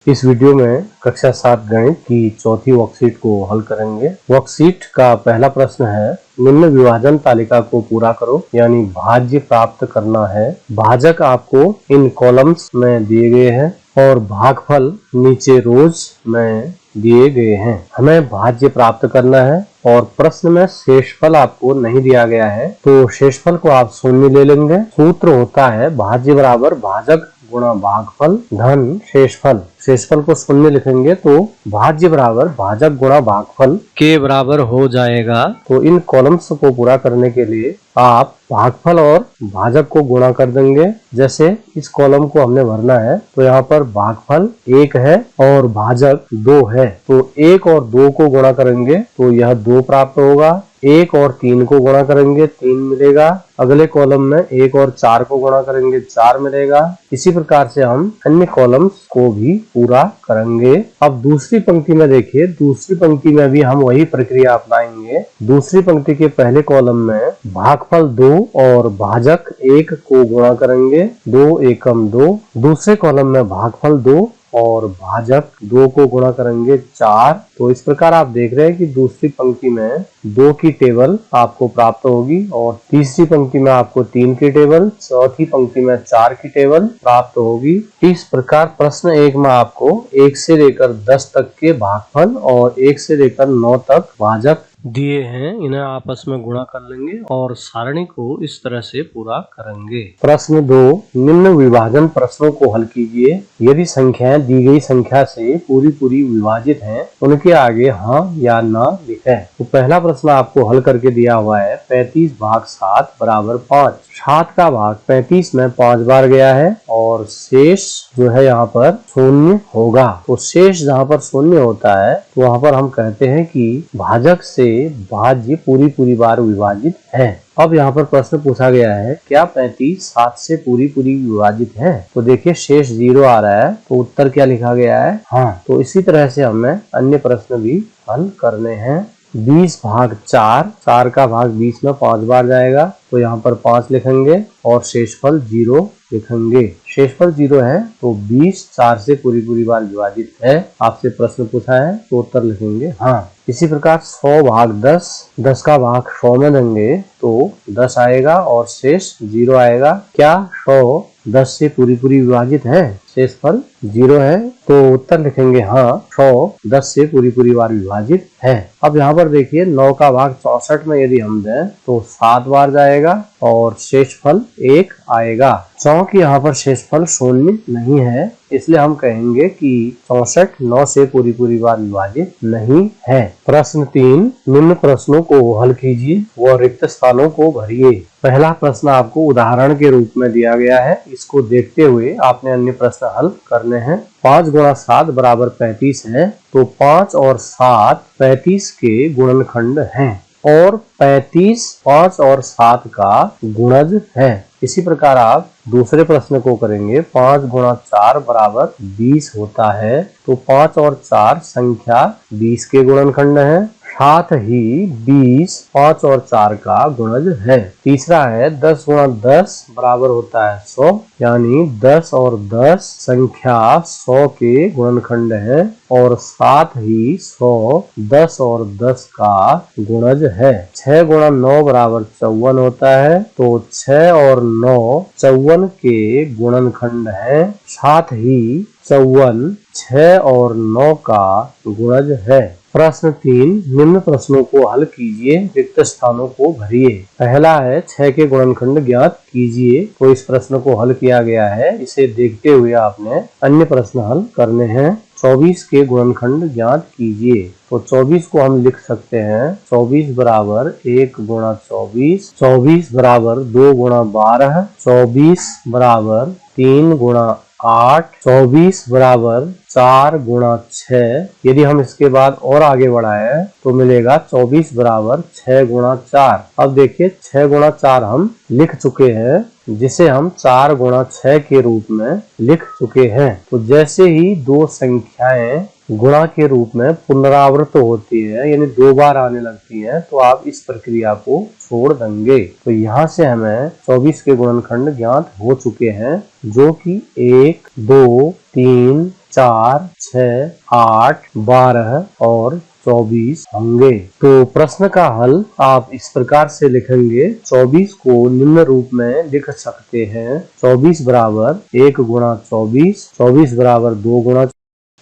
इस वीडियो में कक्षा 7 गणित की चौथी वर्कशीट को हल करेंगे। वर्कशीट का पहला प्रश्न है, निम्न विभाजन तालिका को पूरा करो, यानी भाज्य प्राप्त करना है। भाजक आपको इन कॉलम्स में दिए गए हैं और भागफल नीचे रोज में दिए गए हैं। हमें भाज्य प्राप्त करना है और प्रश्न में शेषफल आपको नहीं दिया गया है, तो शेषफल को आप शून्य ले लेंगे। सूत्र होता है भाज्य बराबर भाजक गुणा भागफल धन शेषफल। शेषफल को शून्य लिखेंगे तो भाज्य बराबर भाजक गुणा भागफल के बराबर हो जाएगा। तो इन कॉलम्स को पूरा करने के लिए आप भागफल और भाजक को गुणा कर देंगे। जैसे इस कॉलम को हमने भरना है तो यहाँ पर भागफल 1 है और भाजक 2 है, तो 1 और 2 को गुणा करेंगे तो यह 2 प्राप्त होगा। 1 और 3 को गुणा करेंगे 3 मिलेगा। अगले कॉलम में 1 और 4 को गुणा करेंगे 4 मिलेगा। इसी प्रकार से हम अन्य कॉलम्स को भी पूरा करेंगे। अब दूसरी पंक्ति में देखिए, दूसरी पंक्ति में भी हम वही प्रक्रिया अपनाएंगे। दूसरी पंक्ति के पहले कॉलम में भागफल 2 और भाजक 1 को गुणा करेंगे 2 एकम 2। दूसरे कॉलम में भागफल 2 और भाजक 2 को गुणा करेंगे 4। तो इस प्रकार आप देख रहे हैं कि दूसरी पंक्ति में 2 की टेबल आपको प्राप्त होगी और तीसरी पंक्ति में आपको 3 की टेबल, चौथी पंक्ति में 4 की टेबल प्राप्त होगी। इस प्रकार प्रश्न 1 में आपको 1 से लेकर 10 तक के भागफल और 1 से लेकर 9 तक भाजक दिए हैं। इन्हें आपस में गुणा कर लेंगे और सारणी को इस तरह से पूरा करेंगे। प्रश्न 2, निम्न विभाजन प्रश्नों को हल कीजिए। यदि संख्याएं दी गई संख्या से पूरी विभाजित हैं, उनके आगे हाँ या ना लिखें। तो पहला प्रश्न आपको हल करके दिया हुआ है 35 भाग 7 बराबर 5। 7 का भाग 35 में 5 बार गया है और शेष जो है यहाँ पर शून्य होगा। तो शेष जहाँ पर शून्य होता है तो वहाँ पर हम कहते हैं कि भाजक से भाज्य पूरी बार विभाजित है। अब यहाँ पर प्रश्न पूछा गया है, क्या 35 7 से पूरी विभाजित है? तो देखिए शेष 0 आ रहा है, तो उत्तर क्या लिखा गया है? हाँ। तो इसी तरह से हमें अन्य प्रश्न भी हल करने हैं। 20 भाग 4, 4 का भाग 20 में 5 बार जाएगा, तो यहाँ पर 5 लिखेंगे और शेषफल 0 लिखेंगे। शेषफल 0 है तो 20 4 से पूरी बार विभाजित है। आपसे प्रश्न पूछा है तो उत्तर लिखेंगे हाँ। इसी प्रकार 100 भाग 10, 10 का भाग 100 में देंगे तो 10 आएगा और शेष 0 आएगा। क्या 100 10 से पूरी विभाजित है? शेषफल 0 है, तो उत्तर लिखेंगे हाँ, 100 10 से पूरी बार विभाजित है। अब यहाँ पर देखिए 9 का भाग 64 में यदि हम दें तो 7 बार जाएगा और शेषफल 1 आएगा। चौक यहाँ पर शेषफल शून्य नहीं है, इसलिए हम कहेंगे कि 64 9 से पूरी बार विभाजित नहीं है। प्रश्न 3, निम्न प्रश्नों को हल कीजिए व रिक्त स्थानों को भरिए। पहला प्रश्न आपको उदाहरण के रूप में दिया गया है, इसको देखते हुए आपने अन्य प्रश्न हल करने हैं। 5 गुणा 7 बराबर 35 है, तो 5 और 7 35 के गुणनखंड हैं और 35 5 और 7 का गुणज है। इसी प्रकार आप दूसरे प्रश्न को करेंगे। 5 गुणा 4 बराबर 20 होता है, तो 5 और 4 संख्या 20 के गुणनखंड है, साथ ही 20 5 और 4 का गुणज है। तीसरा है 10 गुणा 10 बराबर होता है 100, यानी 10 और 10 संख्या 100 के गुणनखंड है और साथ ही 100 10 और 10 का गुणज है। 6 गुणा 9 बराबर 54 होता है, तो 6 और 9 54 के गुणनखंड है, साथ ही 54 6 और 9 का गुणज है। प्रश्न 3, निम्न प्रश्नों को हल कीजिए, रिक्त स्थानों को भरिए। पहला है 6 के गुणनखंड ज्ञात कीजिए, तो इस प्रश्न को हल किया गया है। इसे देखते हुए आपने अन्य प्रश्न हल करने हैं। 24 के गुणनखंड ज्ञात कीजिए, तो 24 को हम लिख सकते हैं 24 बराबर 1 गुणा 24, 24 बराबर 2 गुणा 12, 24 बराबर 3 गुणा 8, 24 बराबर 4 गुणा 6। यदि हम इसके बाद और आगे बढ़ाएं तो मिलेगा 24 बराबर 6 गुणा 4। अब देखिए 6 गुणा 4 हम लिख चुके हैं, जिसे हम 4 गुणा 6 के रूप में लिख चुके हैं। तो जैसे ही दो संख्याएं गुणा के रूप में पुनरावृत होती है, यानी 2 बार आने लगती है, तो आप इस प्रक्रिया को छोड़ देंगे। तो यहाँ से हमें 24 के गुणनखंड ज्ञात हो चुके हैं, जो कि 1 2 3 4, 6, 8, 12 और 24 होंगे। तो प्रश्न का हल आप इस प्रकार से लिखेंगे। 24 को निम्न रूप में लिख सकते हैं। 24 बराबर 1 गुणा 24, 24 बराबर 2 गुणा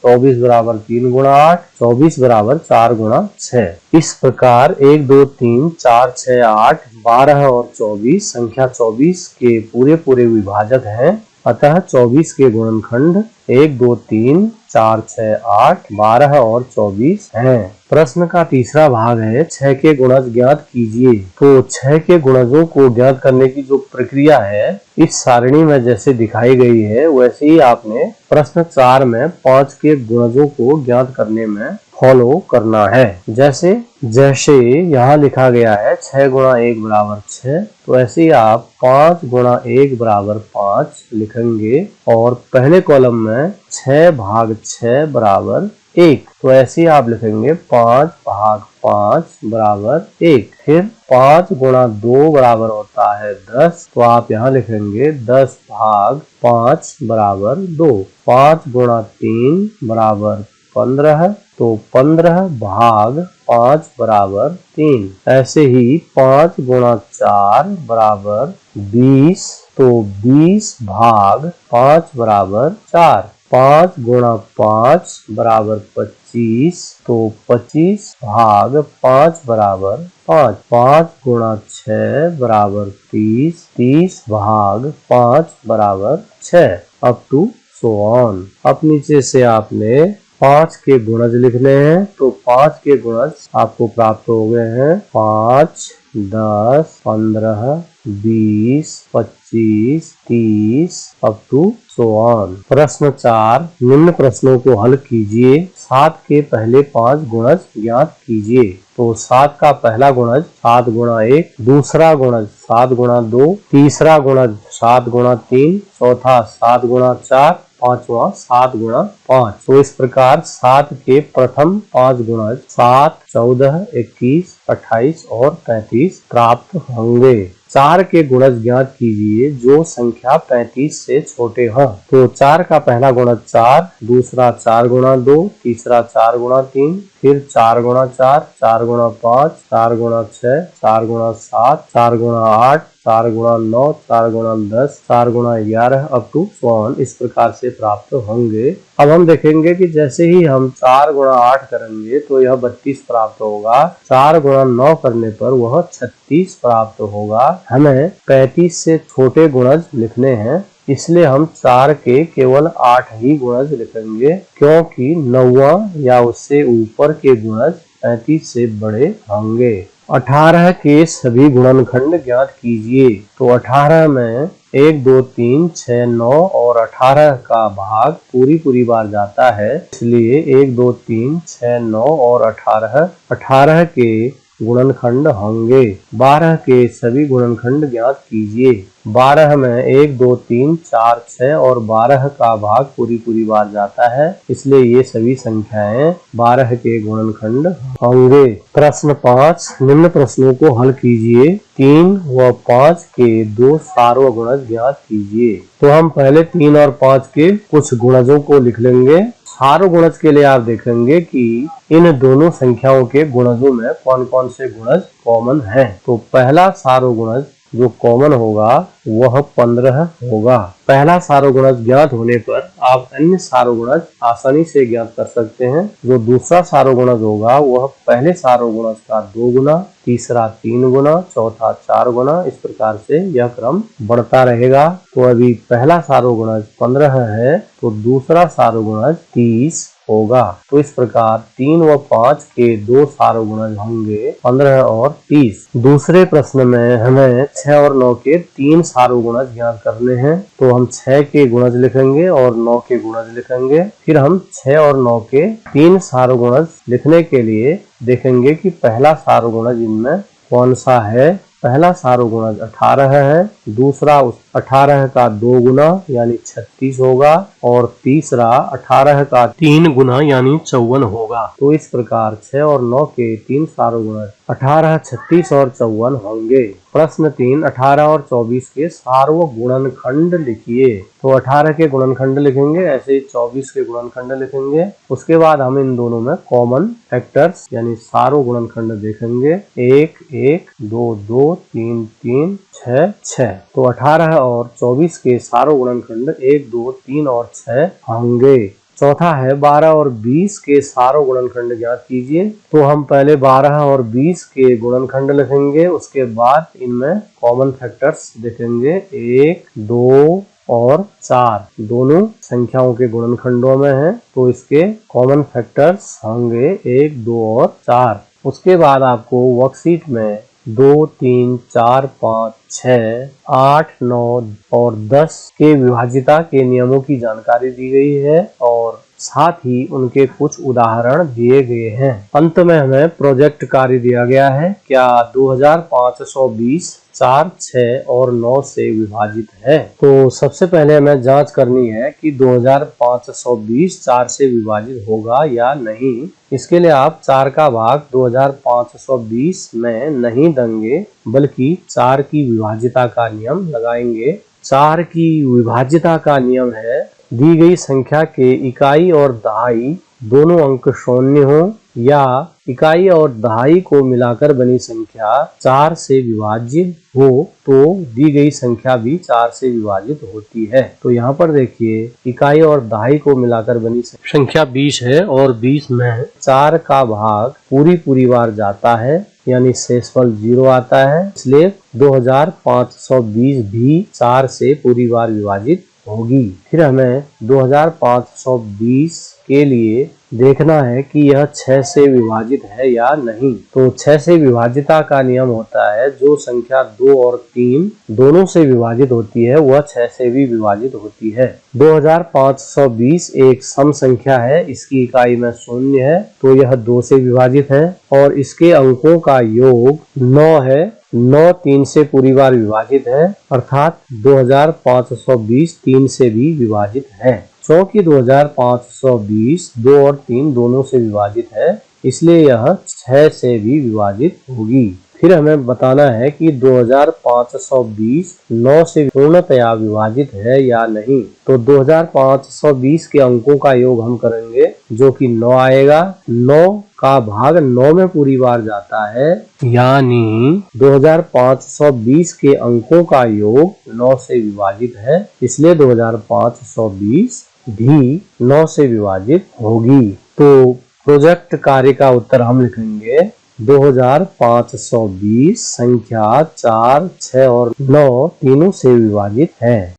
24 बराबर 3 गुणा 8, 24 बराबर 4 गुणा 6। इस प्रकार 1, 2, 3, 4, 6, 8, 12 और 24 संख्या 24 के पूरे विभाजक हैं। अतः 24 के गुणनखंड 1, 2, 3, 4, 6, 8, 12 और 24 हैं। प्रश्न का तीसरा भाग है 6 के गुणज ज्ञात कीजिए। तो 6 के गुणजों को ज्ञात करने की जो प्रक्रिया है इस सारणी में जैसे दिखाई गई है वैसे ही आपने प्रश्न 4 में 5 के गुणजों को ज्ञात करने में फॉलो करना है। जैसे यहाँ लिखा गया है 6 गुणा 1 बराबर 6, तो ऐसे ही आप 5 गुणा 1 बराबर 5 लिखेंगे और पहले कॉलम में 6 भाग 6 बराबर 1, तो ऐसे ही आप लिखेंगे 5 भाग 5 बराबर 1। फिर 5 गुणा 2 बराबर होता है 10, तो आप यहाँ लिखेंगे 10 भाग 5 बराबर 2। 5 गुणा 3 बराबर 15, तो 15 भाग 5 बराबर 3। ऐसे ही 5 गुणा 4 बराबर 20, तो 20 भाग 5 बराबर 4। 5 गुणा 5 बराबर 25, तो 25 भाग 5 बराबर 5। 5 गुणा 6 बराबर 30, 30 भाग 5 बराबर 6, अप टू सो ऑन। अब नीचे से आपने 5 के गुणज लिखने हैं। तो 5 के गुणज आपको प्राप्त हो गए हैं 5, 10, 15, 20, 25, 30 अप टू सो ऑन। प्रश्न 4, निम्न प्रश्नों को हल कीजिए। 7 के पहले 5 गुणज ज्ञात कीजिए। तो 7 का पहला गुणज 7 गुणा 1, दूसरा गुणज 7 गुणा 2, तीसरा गुणज 7 गुणा 3, चौथा 7 गुणा 4, पांचवा 7 गुणा 5। तो इस प्रकार 7 के प्रथम 5 गुणज 7, 14, 21, 28 और 33 प्राप्त होंगे। 4 के गुणज ज्ञात कीजिए जो संख्या 35 से छोटे हों। तो 4 का पहला गुणज 4, दूसरा 4 गुणा 2, तीसरा 4 गुणा 3, फिर 4 गुणा 4, 4 गुणा 5, 4 गुणा 6, 4 गुणा 7, 4 गुणा 8, 4 गुणा 9, 4 गुणा 10, 4 गुणा 11 अप टू 1 इस प्रकार से प्राप्त होंगे। अब हम देखेंगे कि जैसे ही हम 4 गुणा 8 करेंगे तो यह 32 प्राप्त होगा। 4 गुणा 9 करने पर वह 36 प्राप्त होगा। हमें 35 से छोटे गुणज लिखने हैं, इसलिए हम 4 के केवल 8 ही गुणज लिखेंगे, क्योंकि 9वां या उससे ऊपर के गुणज 35 से बड़े होंगे। 18 के सभी गुणनखंड ज्ञात कीजिए। तो 18 में 1, 2, 3, 6, 9 और 18 का भाग पूरी बार जाता है, इसलिए 1, 2, 3, 6, 9 और 18 के गुणनखंड होंगे। 12 के सभी गुणनखंड ज्ञात कीजिए। 12 में 1, 2, 3, 4, 6 और 12 का भाग पूरी बार जाता है, इसलिए ये सभी संख्याएं 12 के गुणनखंड होंगे। प्रश्न 5, निम्न प्रश्नों को हल कीजिए। 3 व 5 के 2 सार्वगुणज ज्ञात कीजिए। तो हम पहले 3 और 5 के कुछ गुणजों को लिख लेंगे। सार्वगुणज के लिए आप देखेंगे कि इन दोनों संख्याओं के गुणजों में कौन कौन से गुणज कॉमन हैं। तो पहला सार्वगुणज जो कॉमन होगा वह 15 होगा। पहला सार्वगुणज ज्ञात होने पर आप अन्य सार्वगुणज आसानी से ज्ञात कर सकते हैं। जो दूसरा सार्वगुणज होगा वह पहले सार्वगुणज का 2 गुना, तीसरा 3 गुना, चौथा 4 गुना, इस प्रकार से यह क्रम बढ़ता रहेगा। तो अभी पहला सार्वगुणज 15 है, तो दूसरा सार्वगुणज 30 होगा। तो इस प्रकार 3 व 5 के 2 सार्वगुणज होंगे 15 और 30। दूसरे प्रश्न में हमें 6 और 9 के 3 सार्वगुणज ज्ञात करने हैं। तो हम 6 के गुणज लिखेंगे और 9 के गुणज लिखेंगे। फिर हम 6 और 9 के 3 सार्वगुणज लिखने के लिए देखेंगे कि पहला सार्वगुणज इनमें कौन सा है। पहला सार्वगुणज 18 है, दूसरा 18 का 2 गुना यानी 36 होगा और तीसरा 18 का 3 गुना यानी 54 होगा। तो इस प्रकार 6 और 9 के 3 सार्वगुणज 18, 36 और 54 होंगे। प्रश्न 3, 18 और 24 के सार्वगुणनखंड लिखिए। तो 18 के गुणनखंड लिखेंगे, ऐसे ही 24 के गुणनखंड लिखेंगे। उसके बाद हम इन दोनों में कॉमन फैक्टर्स यानी सार्वगुणनखंड देखेंगे। 1, 1, 2, 2, 3, 3, 6, 6। तो 18 और 24 के सार्वगुणनखंड 1, 2, 3 और 6 होंगे। चौथा है 12 और 20 के सार्वगुणनखंड ज्ञात कीजिए। तो हम पहले 12 और 20 के गुणनखंड लिखेंगे, उसके बाद इनमें कॉमन फैक्टर्स देखेंगे। 1, 2 और 4 दोनों संख्याओं के गुणनखंडों में हैं, तो इसके कॉमन फैक्टर्स होंगे 1, 2 और 4। उसके बाद आपको वर्कशीट में 2, 3, 4, 5, 6, 8, 9 और 10 के विभाज्यता के नियमों की जानकारी दी गई है और साथ ही उनके कुछ उदाहरण दिए गए हैं। अंत में हमें प्रोजेक्ट कार्य दिया गया है। क्या 2520 4, 6 और 9 से विभाजित है? तो सबसे पहले हमें जांच करनी है कि 2520 4 से विभाजित होगा या नहीं। इसके लिए आप 4 का भाग 2520 में नहीं देंगे, बल्कि 4 की विभाज्यता का नियम लगाएंगे। 4 की विभाज्यता का नियम है, दी गई संख्या के इकाई और दहाई दोनों अंक शून्य हो या इकाई और दहाई को मिलाकर बनी संख्या 4 से विभाज्य हो तो दी गई संख्या भी 4 से विभाजित होती है। तो यहाँ पर देखिए, इकाई और दहाई को मिलाकर बनी संख्या 20 है और 20 में 4 का भाग पूरी बार जाता है यानी शेषफल 0 आता है, इसलिए 2520 भी 4 से पूरी बार विभाजित होगी। फिर हमें 2520 के लिए देखना है कि यह 6 से विभाजित है या नहीं। तो 6 से विभाज्यता का नियम होता है, जो संख्या 2 और 3 दोनों से विभाजित होती है वह 6 से भी विभाजित होती है। 2520 एक सम संख्या है, इसकी इकाई में शून्य है तो यह 2 से विभाजित है और इसके अंकों का योग 9 है। 9 3 से पूरी बार विभाजित है, अर्थात 2520 3 से भी विभाजित है। चूंकि 2520 2 और 3 दोनों से विभाजित है, इसलिए यह 6 से भी विभाजित होगी। फिर हमें बताना है कि 2520 9 से पूर्णतया विभाजित है या नहीं। तो 2520 के अंकों का योग हम करेंगे, जो कि 9 आएगा। 9 का भाग 9 में पूरी बार जाता है, यानी 2520 के अंकों का योग 9 से विभाजित है, इसलिए 2520 भी 9 से विभाजित होगी। तो प्रोजेक्ट कार्य का उत्तर हम लिखेंगे 2520 संख्या 4, 6 और 9 तीनों से विभाजित है।